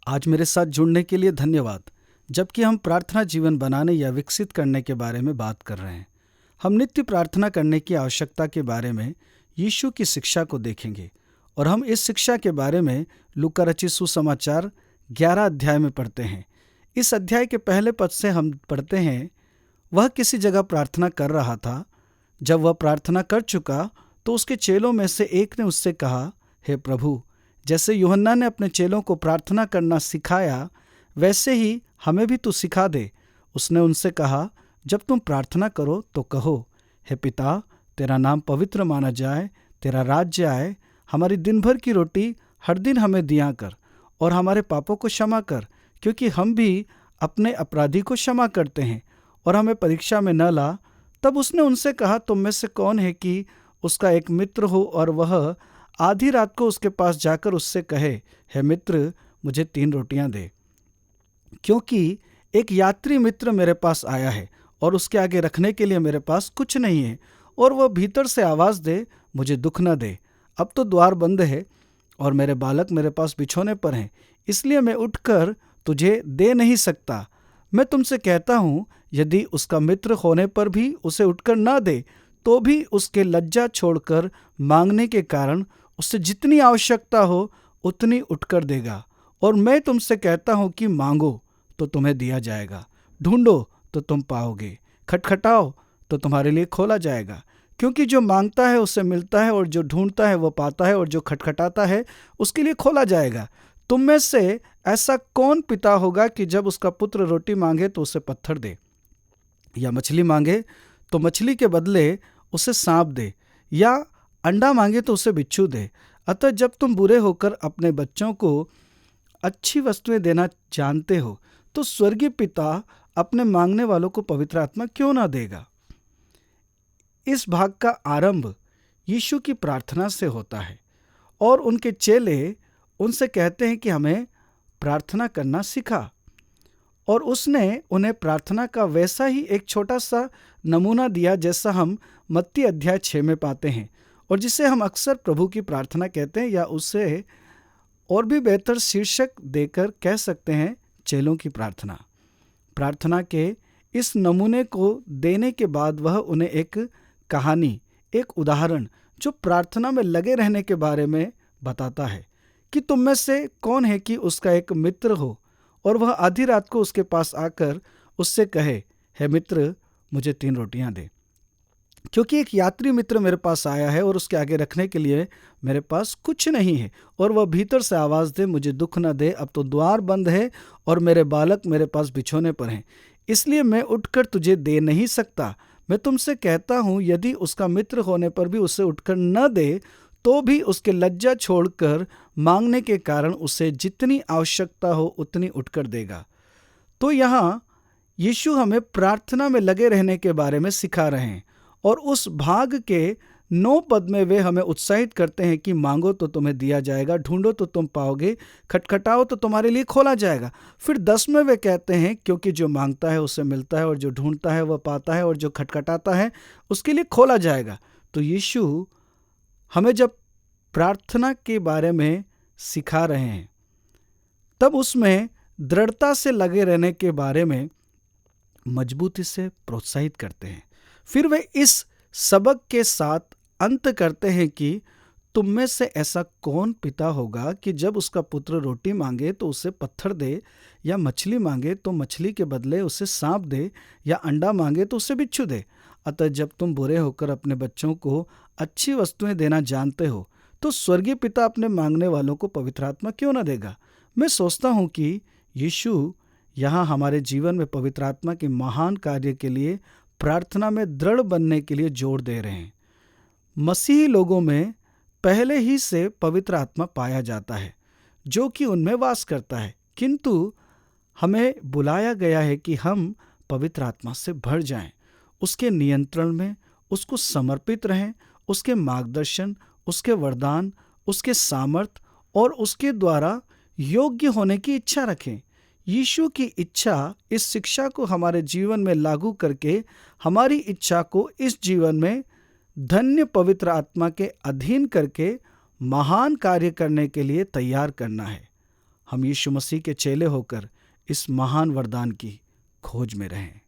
आज मेरे साथ जुड़ने के लिए धन्यवाद। जबकि हम प्रार्थना जीवन बनाने या विकसित करने के बारे में बात कर रहे हैं, हम नित्य प्रार्थना करने की आवश्यकता के बारे में यीशु की शिक्षा को देखेंगे। और हम इस शिक्षा के बारे में लूका रचित सुसमाचार 11 अध्याय में पढ़ते हैं। इस अध्याय के पहले पद से हम पढ़ते हैं, वह किसी जगह प्रार्थना कर रहा था। जब वह प्रार्थना कर चुका तो उसके चेलों में से एक ने उससे कहा, हे प्रभु, जैसे यूहन्ना ने अपने चेलों को प्रार्थना करना सिखाया, वैसे ही हमें भी तू सिखा दे। उसने उनसे कहा, जब तुम प्रार्थना करो तो कहो, हे पिता, तेरा नाम पवित्र माना जाए, तेरा राज्य आए, हमारी दिन भर की रोटी हर दिन हमें दिया कर, और हमारे पापों को क्षमा कर, क्योंकि हम भी अपने अपराधी को क्षमा करते हैं, और हमें परीक्षा में न ला। तब उसने उनसे कहा, तुम में से कौन है कि उसका एक मित्र हो और वह आधी रात को उसके पास जाकर उससे कहे, हे मित्र, मुझे 3 रोटियां दे, क्योंकि एक यात्री मित्र मेरे पास आया है और उसके आगे रखने के लिए मेरे पास कुछ नहीं है। और वह भीतर से आवाज दे, मुझे दुख न दे, अब तो द्वार बंद है और मेरे बालक मेरे पास बिछोने पर हैं, इसलिए मैं उठकर तुझे दे नहीं सकता। मैं तुमसे कहता हूँ, यदि उसका मित्र होने पर भी उसे उठकर न दे, तो भी उसके लज्जा छोड़कर मांगने के कारण उससे जितनी आवश्यकता हो उतनी उठकर देगा। और मैं तुमसे कहता हूँ कि मांगो तो तुम्हें दिया जाएगा, ढूंढो तो तुम पाओगे, खटखटाओ तो तुम्हारे लिए खोला जाएगा। क्योंकि जो मांगता है उसे मिलता है, और जो ढूंढता है वो पाता है, और जो खटखटाता है उसके लिए खोला जाएगा। तुम में से ऐसा कौन पिता होगा कि जब उसका पुत्र रोटी मांगे तो उसे पत्थर दे, या मछली मांगे तो मछली के बदले उसे सांप दे, या अंडा मांगे तो उसे बिच्छू दे? अतः जब तुम बुरे होकर अपने बच्चों को अच्छी वस्तुएं देना जानते हो, तो स्वर्गीय पिता अपने मांगने वालों को पवित्र आत्मा क्यों ना देगा। इस भाग का आरंभ यीशु की प्रार्थना से होता है, और उनके चेले उनसे कहते हैं कि हमें प्रार्थना करना सिखा। और उसने उन्हें प्रार्थना का वैसा ही एक छोटा सा नमूना दिया जैसा हम मत्ती अध्याय 6 में पाते हैं, और जिसे हम अक्सर प्रभु की प्रार्थना कहते हैं, या उसे और भी बेहतर शीर्षक देकर कह सकते हैं, चेलों की प्रार्थना। प्रार्थना के इस नमूने को देने के बाद वह उन्हें एक कहानी, एक उदाहरण जो प्रार्थना में लगे रहने के बारे में बताता है, कि तुम में से कौन है कि उसका एक मित्र हो और वह आधी रात को उसके पास आकर उससे कहे, हे मित्र, मुझे 3 रोटियां दे, क्योंकि एक यात्री मित्र मेरे पास आया है और उसके आगे रखने के लिए मेरे पास कुछ नहीं है। और वह भीतर से आवाज दे, मुझे दुख न दे, अब तो द्वार बंद है और मेरे बालक मेरे पास बिछोने पर हैं, इसलिए मैं उठकर तुझे दे नहीं सकता। मैं तुमसे कहता हूँ, यदि उसका मित्र होने पर भी उसे उठकर न दे, तो भी उसके लज्जा छोड़कर मांगने के कारण उसे जितनी आवश्यकता हो उतनी उठकर देगा। तो यहाँ यीशु हमें प्रार्थना में लगे रहने के बारे में सिखा रहे हैं, और उस भाग के 9 पद में वे हमें उत्साहित करते हैं कि मांगो तो तुम्हें दिया जाएगा, ढूंढो तो तुम पाओगे, खटखटाओ तो तुम्हारे लिए खोला जाएगा। फिर 10 में वे कहते हैं, क्योंकि जो मांगता है उसे मिलता है, और जो ढूंढता है वह पाता है, और जो खटखटाता है उसके लिए खोला जाएगा। तो यीशु हमें जब प्रार्थना के बारे में सिखा रहे हैं, तब उसमें दृढ़ता से लगे रहने के बारे में मजबूती से प्रोत्साहित करते हैं। फिर वे इस सबक के साथ अंत करते हैं कि तुम में से ऐसा कौन पिता होगा कि जब उसका पुत्र रोटी मांगे तो उसे पत्थर दे, या मछली मांगे तो मछली के बदले उसे सांप दे, या अंडा मांगे तो उसे बिच्छू दे। अतः जब तुम बुरे होकर अपने बच्चों को अच्छी वस्तुएं देना जानते हो, तो स्वर्गीय पिता अपने मांगने वालों को पवित्र आत्मा क्यों न देगा। मैं सोचता हूँ कि यीशु यहाँ हमारे जीवन में पवित्र आत्मा के महान कार्य के लिए प्रार्थना में दृढ़ बनने के लिए जोर दे रहे हैं। मसीही लोगों में पहले ही से पवित्र आत्मा पाया जाता है जो कि उनमें वास करता है, किंतु हमें बुलाया गया है कि हम पवित्र आत्मा से भर जाएं, उसके नियंत्रण में, उसको समर्पित रहें, उसके मार्गदर्शन, उसके वरदान, उसके सामर्थ और उसके द्वारा योग्य होने की इच्छा रखें। यीशु की इच्छा इस शिक्षा को हमारे जीवन में लागू करके हमारी इच्छा को इस जीवन में धन्य पवित्र आत्मा के अधीन करके महान कार्य करने के लिए तैयार करना है। हम यीशु मसीह के चेले होकर इस महान वरदान की खोज में रहें।